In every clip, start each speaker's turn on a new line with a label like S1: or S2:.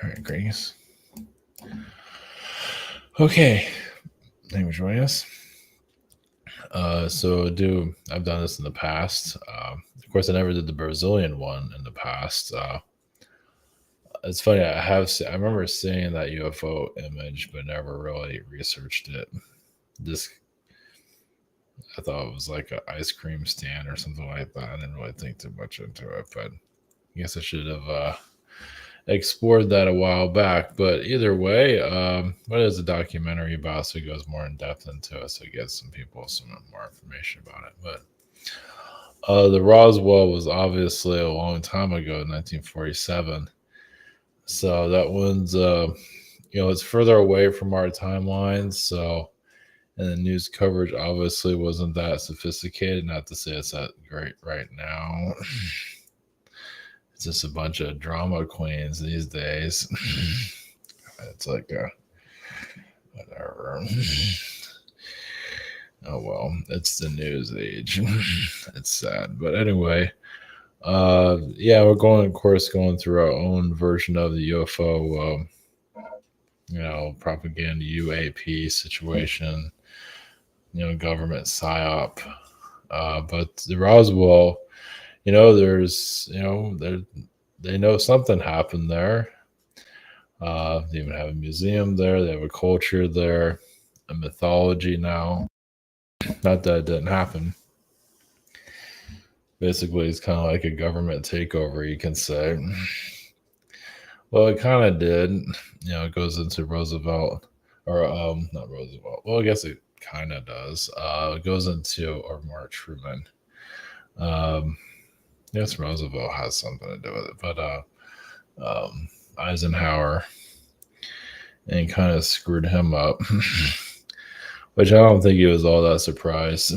S1: All right, greatness. Okay, thank you for joining us. I've done this in the past. Of course, I never did the Brazilian one in the past. It's funny. I remember seeing that UFO image, but never really researched it. Just I thought it was like an ice cream stand or something like that. I didn't really think too much into it, but I guess I should have explored that a while back. But either way, what is a documentary about? So it goes more in depth into it, so it gets some people some more information about it. But the Roswell was obviously a long time ago, 1947. So that one's, it's further away from our timelines. So, and the news coverage obviously wasn't that sophisticated. Not to say it's that great right now. It's just a bunch of drama queens these days. It's like whatever. Oh well, it's the news age. It's sad, but anyway, we're going, of course, going through our own version of the UFO, propaganda UAP situation, government psyop. But the Roswell, there's, they know something happened there. They even have a museum there. They have a culture there, a mythology now. Not that it didn't happen. Basically, it's kind of like a government takeover, you can say. Well, it kind of did. It goes into Roosevelt, or not Roosevelt. Well, I guess it kind of does. It goes into, or more Truman. Yes, Roosevelt has something to do with it, but Eisenhower, and kind of screwed him up, which I don't think he was all that surprised.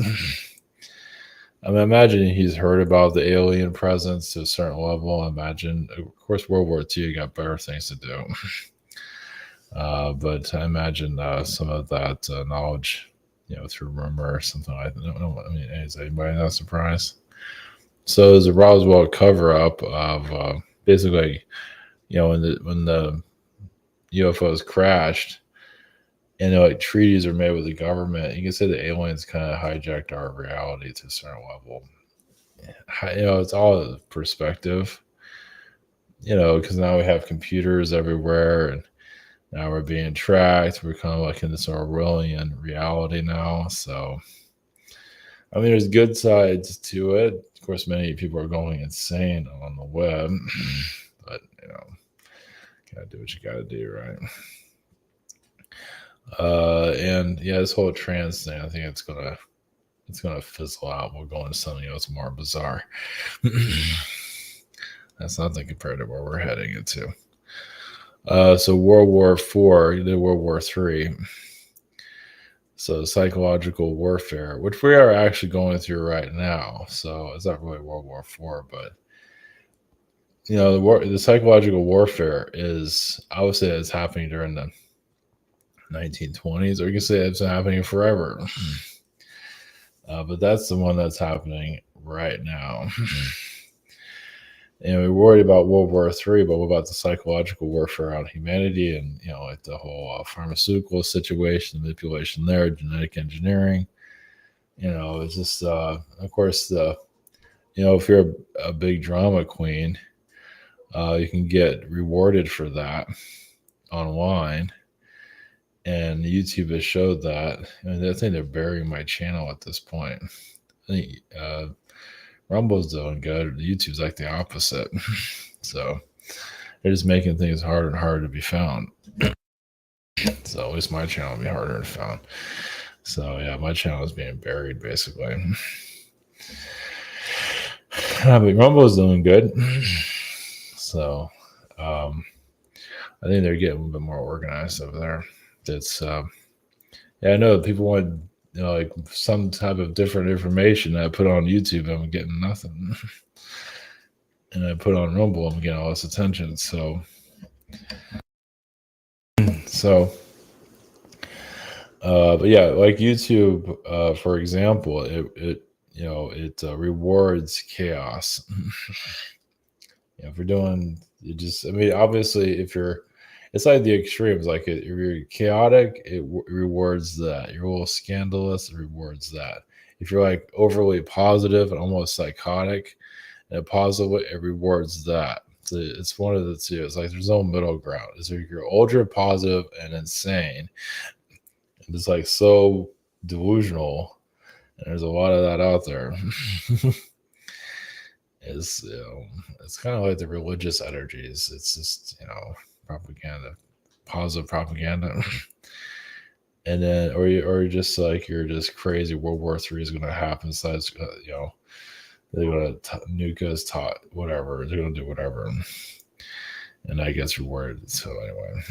S1: I mean, imagine he's heard about the alien presence to a certain level. Imagine, of course, World War II got better things to do. But I imagine some of that knowledge, through rumor or something like that. I mean, is anybody not surprised? So there's a Roswell cover up of basically, when the UFOs crashed, and like treaties are made with the government. You can say the aliens kind of hijacked our reality to a certain level. It's all perspective. Because now we have computers everywhere, and now we're being tracked. We're kind of like in this Orwellian reality now. So, I mean, there's good sides to it. Of course, many people are going insane on the web, but gotta do what you gotta do, right? And yeah, this whole trans thing, I think it's gonna fizzle out. We'll go into something else more bizarre. That's nothing compared to where we're heading into. So World War IV, did World War III. So psychological warfare, which we are actually going through right now. So it's not really World War IV, but the psychological warfare is, I would say, it's happening during the 1920s, or you can say it's happening forever. But that's the one that's happening right now. And we're worried about World War III, but what about the psychological warfare on humanity, and like the whole pharmaceutical situation, manipulation there, genetic engineering. It's just of course if you're a big drama queen, you can get rewarded for that online. And YouTube has showed that. I think they're burying my channel at this point. I think Rumble's doing good. YouTube's like the opposite. So they're just making things harder and harder to be found. So at least my channel will be harder to find. So yeah, my channel is being buried basically. But Rumble's doing good. So I think they're getting a little bit more organized over there. It's I know people want like some type of different information. I put on YouTube, I'm getting nothing, and I put on Rumble, I'm getting all this attention. So but yeah, like YouTube, for example, it rewards chaos. If you're doing, you just, I mean, obviously, if you're, it's like the extremes. Like if you're chaotic, it rewards that. You're a little scandalous, it rewards that. If you're like overly positive and almost psychotic, and positive, it rewards that. So it's one of the two. It's like there's no middle ground. It's like you're ultra positive and insane. And it's like so delusional. And there's a lot of that out there. Is it's kind of like the religious energies. It's just propaganda, positive propaganda, and then or just like you're just crazy. World War III is going to happen. Besides, they're going to nuke us, taught whatever. They're going to do whatever, and I guess rewarded. So anyway,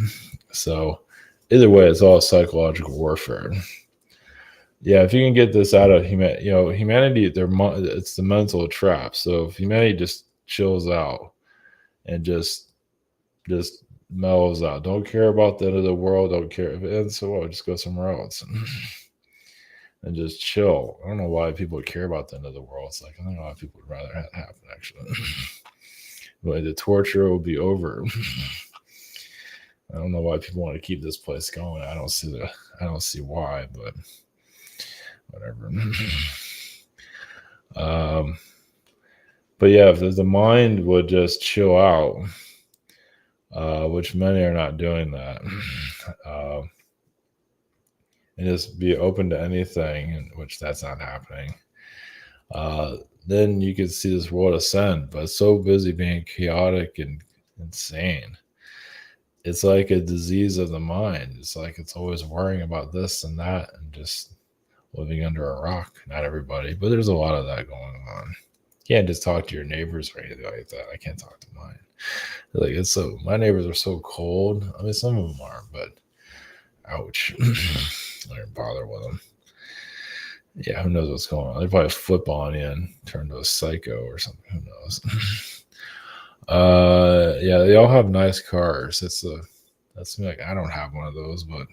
S1: so either way, it's all psychological warfare. Yeah, if you can get this out of humanity, it's the mental trap. So if humanity just chills out and just mellows out, don't care about the end of the world, don't care if it ends, so what? Just go somewhere else and just chill. I don't know why people care about the end of the world. It's like I think a lot of people would rather have it happen actually. Like the torture will be over. I don't know why people want to keep this place going. I don't see why, but whatever. But yeah, if the mind would just chill out, which many are not doing that, and just be open to anything, which that's not happening, then you could see this world ascend. But it's so busy being chaotic and insane. It's like a disease of the mind. It's like it's always worrying about this and that and just living under a rock. Not everybody, but there's a lot of that going on. You can't just talk to your neighbors or anything like that. I can't talk to mine. Like it's so my neighbors are so cold. I mean, some of them are, but ouch. I don't bother with them. Yeah, who knows what's going on? They probably flip on you and turn to a psycho or something. Who knows? Yeah, they all have nice cars. That's like I don't have one of those, but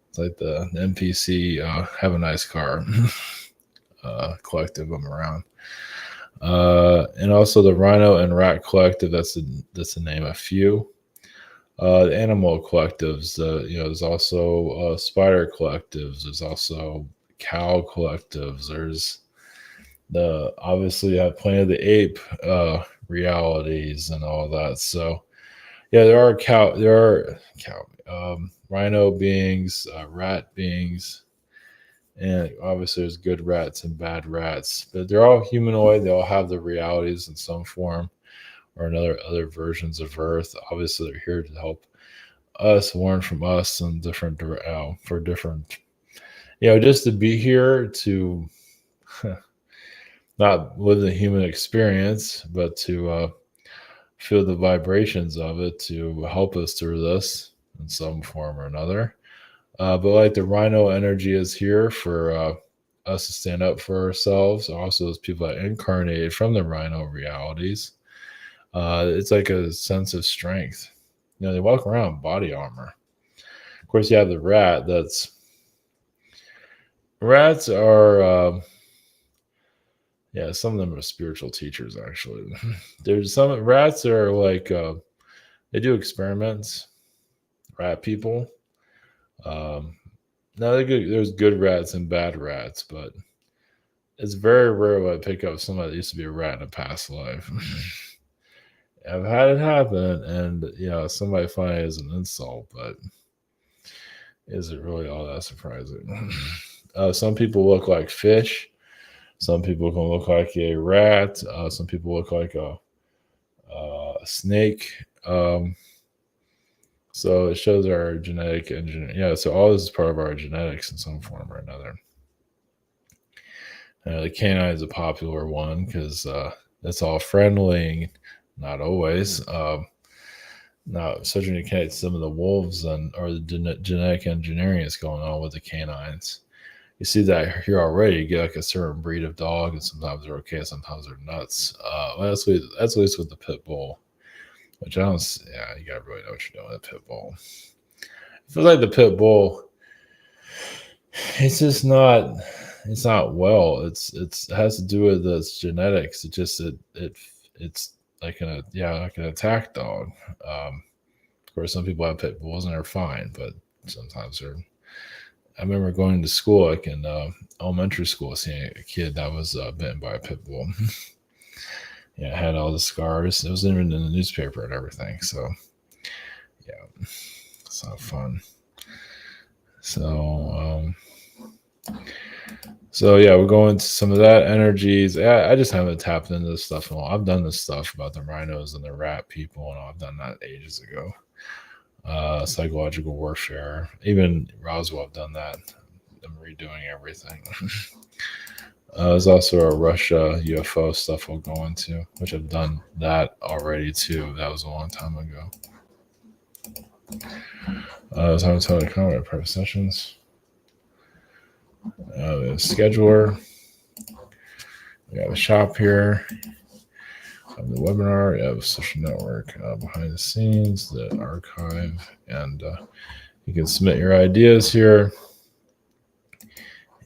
S1: it's like the NPC have a nice car. Collective I'm around. And also the Rhino and Rat Collective. That's the name. A few. The animal collectives. There's also spider collectives. There's also cow collectives. There's obviously I have Planet of the Ape realities and all that. So yeah, there are rhino beings, rat beings, and obviously there's good rats and bad rats, but they're all humanoid. They all have their realities in some form or another, other versions of Earth. Obviously they're here to help us learn from us and different for different, just to be here to not live the human experience, but to feel the vibrations of it to help us through this in some form or another. But like the Rhino energy is here for us to stand up for ourselves. Also, those people that incarnated from the Rhino realities. It's like a sense of strength. They walk around in body armor. Of course, you have the rat. Rats are. Yeah, some of them are spiritual teachers. Actually, there's some rats are like they do experiments. Rat people. Now there's good rats and bad rats, but it's very rare when I pick up somebody that used to be a rat in a past life. I've had it happen, and somebody find it as an insult, but is it really all that surprising? Some people look like fish. Some people can look like a rat. Some people look like a snake. So it shows our genetic engineering. Yeah, so all this is part of our genetics in some form or another. The canine is a popular one because it's all friendly, not always. Now, certainly you connect some of the wolves or the genetic engineering that's going on with the canines. You see that here already. You get like a certain breed of dog, and sometimes they're okay, sometimes they're nuts. That's at least with the pit bull, which I don't. Yeah, you gotta really know what you're doing with a pit bull. I feel like the pit bull, it's just not. It's not well. It has to do with its genetics. It's like an attack dog. Of course, some people have pit bulls and they're fine, but sometimes they're. I remember going to school, like in elementary school, seeing a kid that was bitten by a pit bull. Yeah, it had all the scars. It was even in the newspaper and everything. So, yeah, it's not fun. So yeah, we're going to some of that energies. Yeah, I just haven't tapped into this stuff in a while. I've done this stuff about the rhinos and the rat people, and I've done that ages ago. Psychological warfare, even Roswell, I've done that. I'm redoing everything. There's also a Russia UFO stuff we'll go into, which I've done that already too. That was a long time ago. I was having to comment private sessions. The scheduler. We got a shop here. The webinar. We have a social network behind the scenes, the archive, and you can submit your ideas here.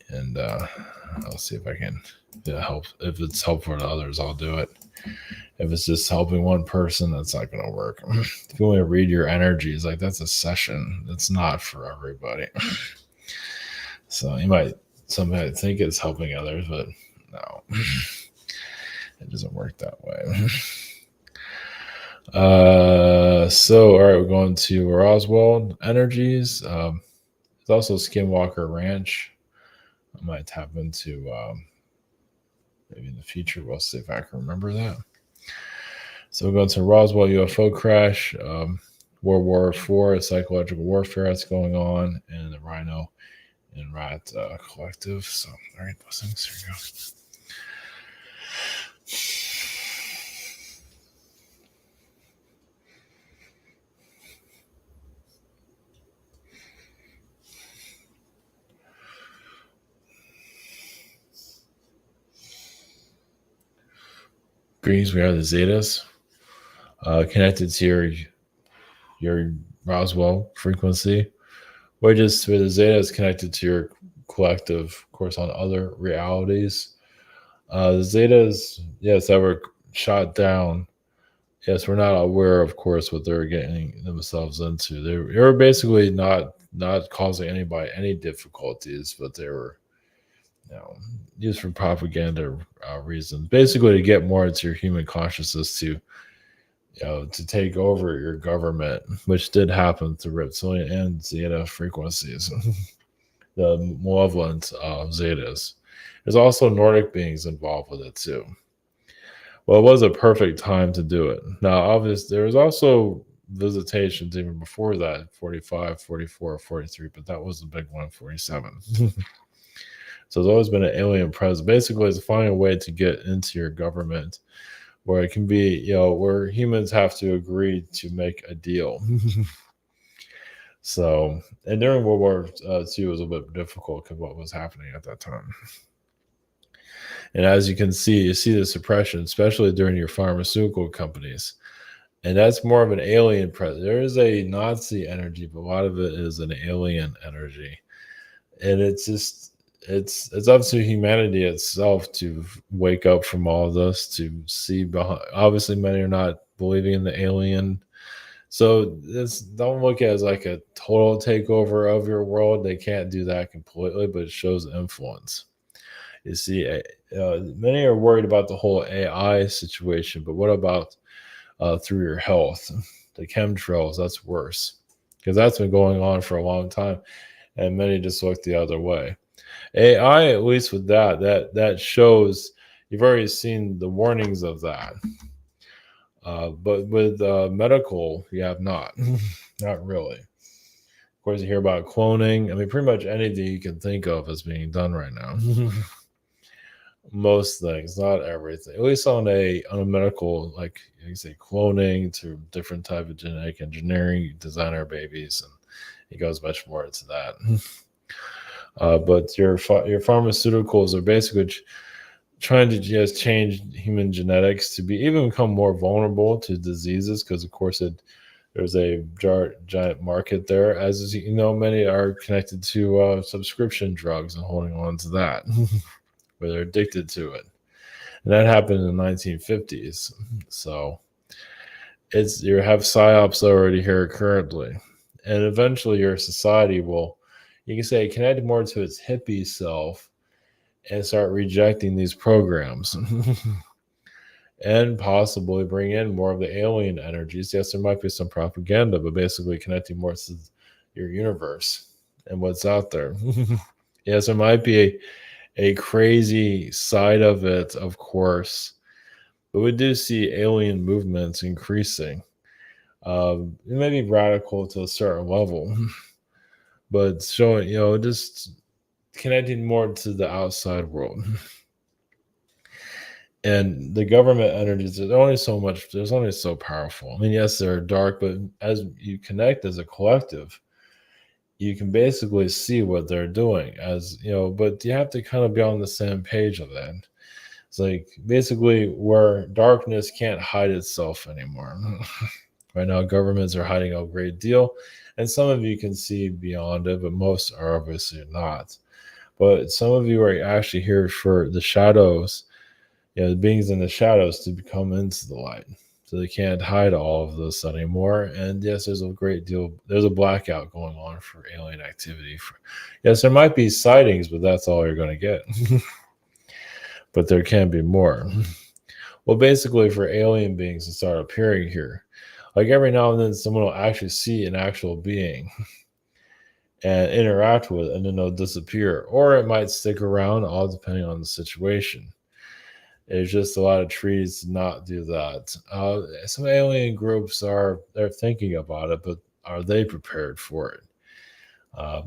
S1: And I'll see if I can help. If it's helpful to others, I'll do it. If it's just helping one person, that's not going to work. If you want to read your energies, like that's a session. It's not for everybody. So somebody might think it's helping others, but no, it doesn't work that way. So all right, we're going to Roswell energies. There's also Skinwalker Ranch. I might tap into maybe in the future. We'll see if I can remember that. So we're going to Roswell UFO crash, World War IV, psychological warfare that's going on, and the Rhino and Rat collective. So, all right, blessings. Here we go. Greens, we have the Zetas connected to your Roswell frequency, which is where the Zetas connected to your collective, of course, on other realities. The Zetas, yes, that were shot down. Yes, we're not aware, of course, what they're getting themselves into. They were basically not causing anybody any difficulties, but they were used for propaganda reasons, basically to get more into your human consciousness to take over your government, which did happen through reptilian and Zeta frequencies, the malevolent Zetas. There's also Nordic beings involved with it too. Well, it was a perfect time to do it. Now, obviously, there was also visitations even before that, 45, 44, 43, but that was the big one, 47. So there's always been an alien presence. Basically, it's finding a way to get into your government where it can be, where humans have to agree to make a deal. So, and during World War II, it was a bit difficult because what was happening at that time. And as you can see, you see the suppression, especially during your pharmaceutical companies. And that's more of an alien presence. There is a Nazi energy, but a lot of it is an alien energy. And it's just, it's up to humanity itself to wake up from all of this, to see behind. Obviously, many are not believing in the alien. So don't look at it as like a total takeover of your world. They can't do that completely, but it shows influence. You see, many are worried about the whole AI situation, but what about through your health? The chemtrails, that's worse, because that's been going on for a long time, and many just look the other way. AI, at least with that shows you've already seen the warnings of that. But with medical, you have not. Not really. Of course, you hear about cloning. I mean, pretty much anything you can think of is being done right now. Most things, not everything. At least on a medical, like you say, cloning to different type of genetic engineering, designer babies, and it goes much more into that. But your pharmaceuticals are basically trying to just change human genetics to become more vulnerable to diseases, because of course there's a giant market there. As you know, many are connected to subscription drugs and holding on to that, where they're addicted to it. And that happened in the 1950s. So It's you have psyops already here currently, and eventually your society will, you can say, connect more to its hippie self and start rejecting these programs. And possibly bring in more of the alien energies. Yes, there might be some propaganda, but basically connecting more to your universe and what's out there. Yes, there might be a crazy side of it, of course, but we do see alien movements increasing. It may be radical to a certain level, but showing, just connecting more to the outside world. And the government energies, there's only so much, there's only so powerful. I mean, yes, they're dark, but as you connect as a collective, you can basically see what they're doing, as but you have to kind of be on the same page of that. It's like basically where darkness can't hide itself anymore. Right now, governments are hiding a great deal, and some of you can see beyond it, but most are obviously not. But some of you are actually here for the shadows, the beings in the shadows, to come into the light. So they can't hide all of this anymore. And yes, there's a great deal, there's a blackout going on for alien activity. Yes, there might be sightings, but that's all you're going to get. But there can be more. Well, basically, for alien beings to start appearing here, like every now and then, someone will actually see an actual being and interact with it, and then they'll disappear. Or it might stick around, all depending on the situation. There's just a lot of trees to not do that. Some alien groups they're thinking about it, but are they prepared for it?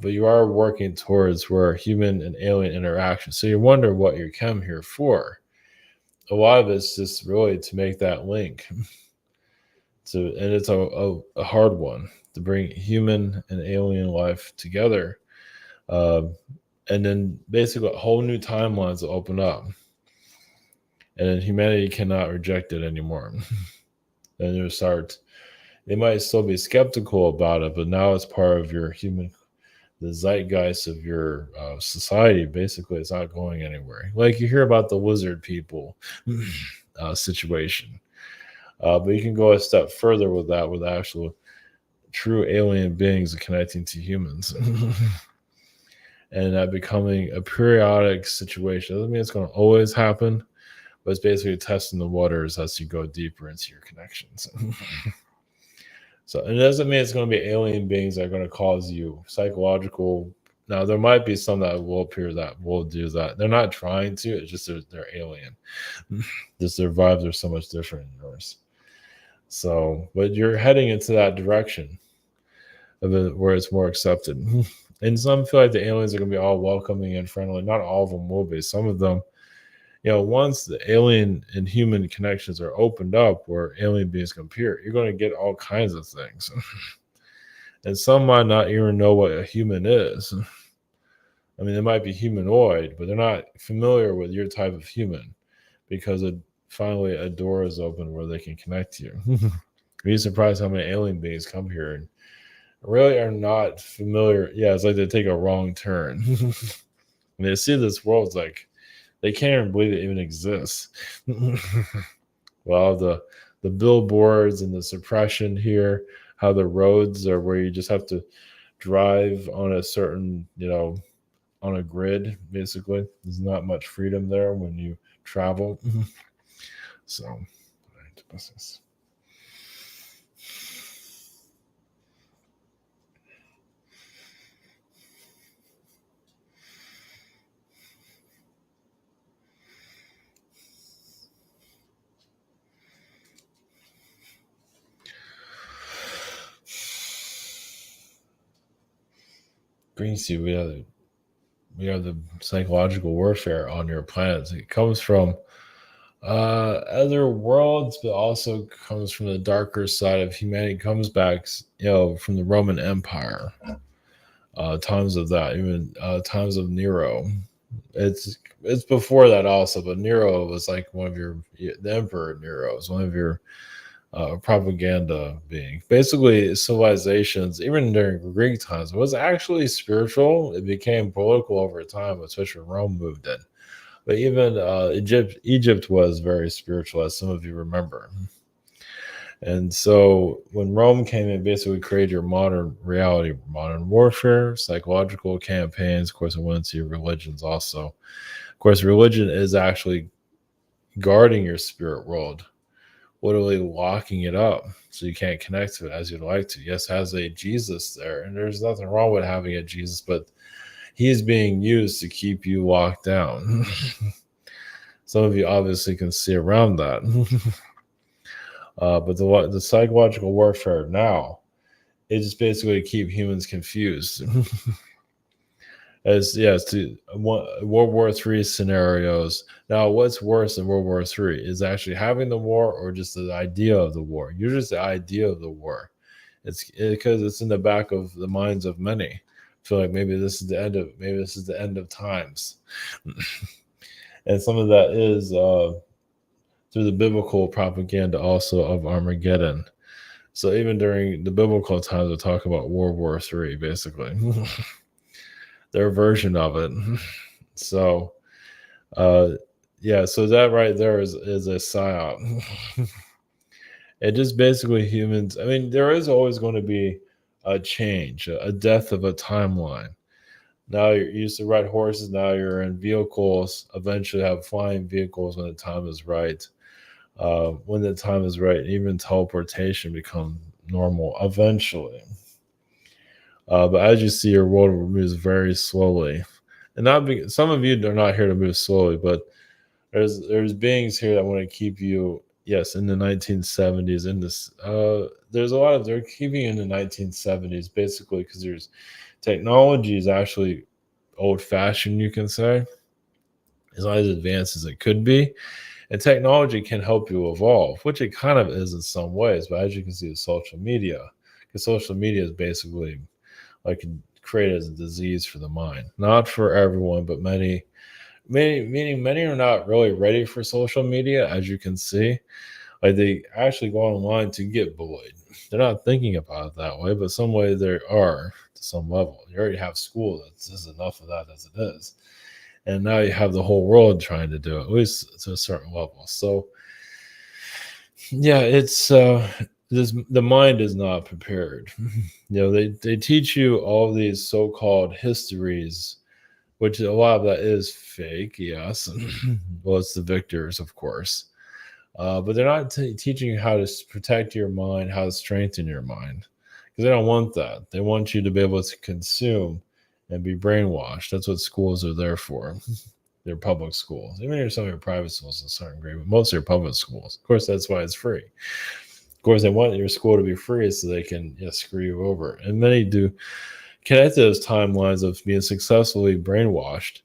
S1: But you are working towards where human and alien interaction. So you wonder what you come here for. A lot of it's just really to make that link. And it's a hard one to bring human and alien life together. Uh, and then basically whole new timelines will open up. And then humanity cannot reject it anymore. And they might still be skeptical about it, but now it's part of the zeitgeist of your society. Basically, it's not going anywhere. Like you hear about the lizard people situation. But you can go a step further with that, with actual true alien beings connecting to humans. And that becoming a periodic situation. Doesn't mean it's going to always happen, but it's basically testing the waters as you go deeper into your connections. So it doesn't mean it's going to be alien beings that are going to cause you psychological. Now, there might be some that will appear that will do that. They're not trying to. It's just they're alien. Just their vibes are so much different than yours. So, but you're heading into that direction of it where it's more accepted. And some feel like the aliens are going to be all welcoming and friendly. Not all of them will be. Some of them, once the alien and human connections are opened up where alien beings can appear, you're going to get all kinds of things. And some might not even know what a human is. I mean, they might be humanoid, but they're not familiar with your type of human because finally a door is open where they can connect to you. You'd be surprised how many alien beings come here and really are not familiar. Yeah, it's like they take a wrong turn. And they see this world, it's like they can't even believe it even exists. Well, the billboards and the suppression here, how the roads are where you just have to drive on a certain, on a grid, basically. There's not much freedom there when you travel. So, right, business. Brings you, we have the psychological warfare on your planets. It comes from other worlds, but also comes from the darker side of humanity. It comes back, from the Roman Empire, times of that, even times of Nero. It's before that also, but Nero was like the Emperor Nero was one of your propaganda being. Basically, civilizations, even during Greek times, was actually spiritual. It became political over time, especially when Rome moved in. But even Egypt was very spiritual, as some of you remember. And so when Rome came in, basically created your modern reality, modern warfare, psychological campaigns. Of course, it went into your religions also. Of course, religion is actually guarding your spirit world, literally locking it up so you can't connect to it as you'd like to. Yes, it has a Jesus there, and there's nothing wrong with having a Jesus, but he's being used to keep you locked down. Some of you obviously can see around that. But the psychological warfare now is just basically to keep humans confused. As yes, to World War III scenarios. Now, what's worse than World War III is actually having the war or just the idea of the war. You're just the idea of the war. It's because it's in the back of the minds of many. Feel like maybe this is the end of times, and some of that is through the biblical propaganda also of Armageddon. So even during the biblical times, we talk about World War III, basically, their version of it. So, uh, yeah, so that right there is a psyop. It just basically humans. I mean, there is always going to be a change, a death of a timeline. Now you used to ride horses. Now you're in vehicles. Eventually, have flying vehicles when the time is right. When the time is right, even teleportation become normal eventually. But as you see, your world moves very slowly, and some of you are not here to move slowly, but there's beings here that want to keep you. Yes, in the 1970s, in this, there's a lot of they're keeping you in the 1970s basically because there's technology is actually old fashioned, you can say, it's not as advanced as it could be. And technology can help you evolve, which it kind of is in some ways. But as you can see with social media, because social media is basically like created as a disease for the mind. Not for everyone, but meaning many are not really ready for social media, as you can see. Like they actually go online to get bullied. They're not thinking about it that way, but some way they are to some level. You already have school that's just enough of that as it is. And now you have the whole world trying to do it, at least to a certain level. So yeah, it's the mind is not prepared. They teach you all these so-called histories, which a lot of that is fake, yes. Well, it's the victors, of course. But they're not teaching you how to protect your mind, how to strengthen your mind, because they don't want that. They want you to be able to consume and be brainwashed. That's what schools are there for. They're public schools. Even if some of your private schools to a certain degree, but most of your public schools. Of course, that's why it's free. Of course, they want your school to be free so they can screw you over. And many do connect those timelines of being successfully brainwashed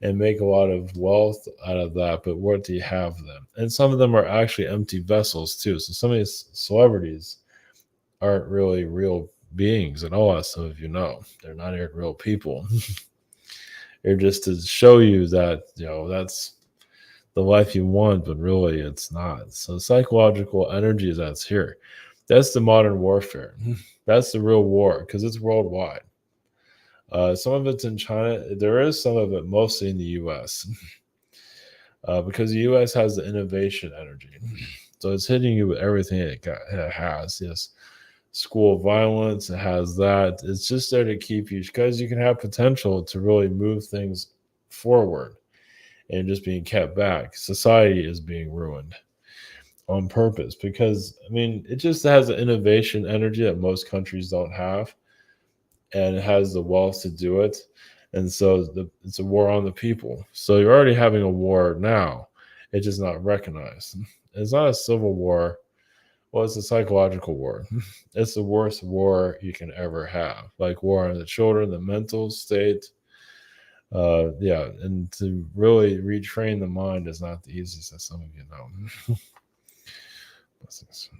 S1: and make a lot of wealth out of that. But what do you have them? And some of them are actually empty vessels too. So some of these celebrities aren't really real beings at all, as some of you know. They're not even real people. They're just to show you that, that's the life you want, but really it's not. So psychological energy that's here. That's the modern warfare. That's the real war because it's worldwide. Some of it's in China. There is some of it mostly in the U.S. Because the U.S. has the innovation energy. So it's hitting you with everything it has. Yes, school violence, it has that. It's just there to keep you because you can have potential to really move things forward and just being kept back. Society is being ruined on purpose because, I mean, it just has an innovation energy that most countries don't have and it has the wealth to do it. And so it's a war on the people. So you're already having a war now. It's just not recognized. It's not a civil war. Well, it's a psychological war. It's the worst war you can ever have. Like war on the children, the mental state. Yeah, and to really retrain the mind is not the easiest, as some of you know. Blessings.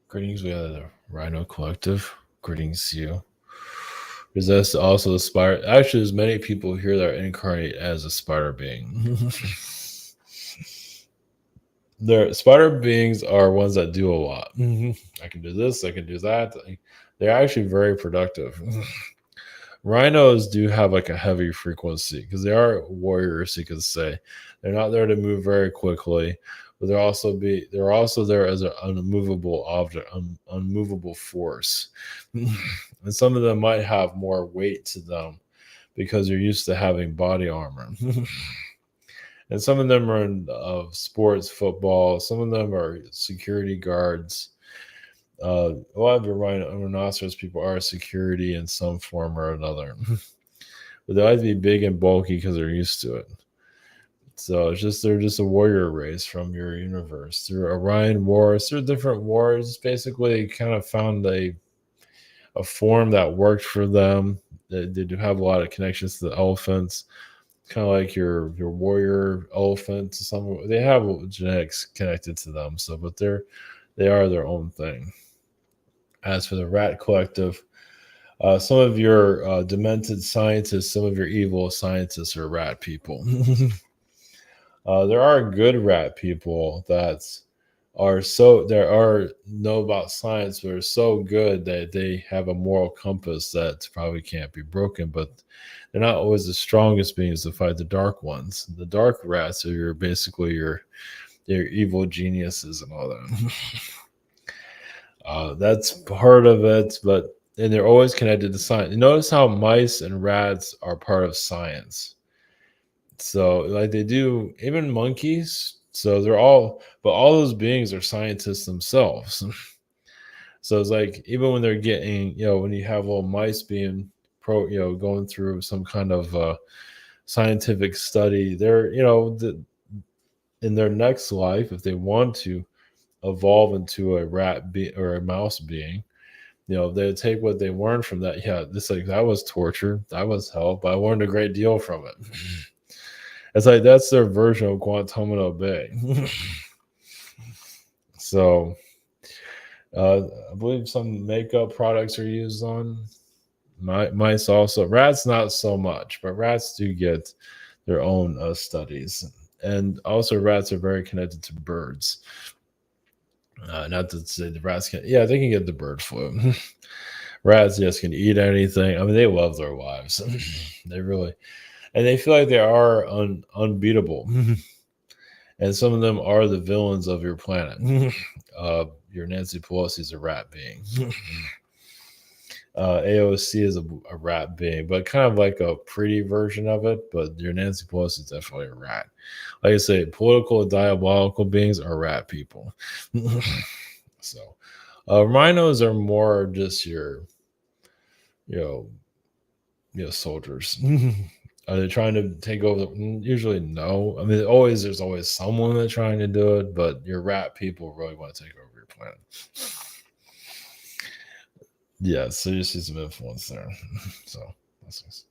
S1: Greetings, we are the Rhino Collective. Greetings to you. Because that's also the spider. Actually, there's many people here that are incarnate as a spider being. Their spider beings are ones that do a lot. I can do this, I can do that. They're actually very productive. Rhinos do have like a heavy frequency because they are warriors, you could say. They're not there to move very quickly, but they're also there as an unmovable object, unmovable force. And some of them might have more weight to them because you're used to having body armor. And some of them are in sports, football. Some of them are security guards. A lot of the rhinoceros people are security in some form or another. But they like to be big and bulky because they're used to it. So they're just a warrior race from your universe. Through Orion Wars, through different wars, basically kind of found a form that worked for them. They do have a lot of connections to the elephants, kind of like your warrior elephant. Some they have genetics connected to them. So, but they are their own thing. As for the rat collective, some of your demented scientists, some of your evil scientists are rat people. There are good rat people that there are know about science, but are so good that they have a moral compass that probably can't be broken. But they're not always the strongest beings to fight the dark ones. The dark rats are basically your evil geniuses and all that. That's part of it, and they're always connected to science. You notice how mice and rats are part of science. So, like they do, even monkeys. So but all those beings are scientists themselves. So it's like even when they're getting, when you have little mice being going through some kind of scientific study, they're, in their next life, if they want to evolve into a or a mouse being, they take what they learned from that. Yeah, this like that was torture, that was hell, but I learned a great deal from it. It's like that's their version of Guantanamo Bay. So, I believe some makeup products are used on mice also. Rats, not so much, but rats do get their own studies. And also, rats are very connected to birds. Not to say the rats can, yeah, they can get the bird flu. Rats just can eat anything. I mean, they love their lives. They really, and they feel like they are unbeatable. And some of them are the villains of your planet. Your Nancy Pelosi is a rat being. AOC is a rat being, but kind of like a pretty version of it. But your Nancy Pelosi is definitely a rat. Like I say, political diabolical beings are rat people. So, rhinos are more just you know, soldiers. Are they trying to take over? Usually, no. I mean, there's always someone that's trying to do it, but your rat people really want to take over your planet. Yeah, so you see some influence there. So that's nice.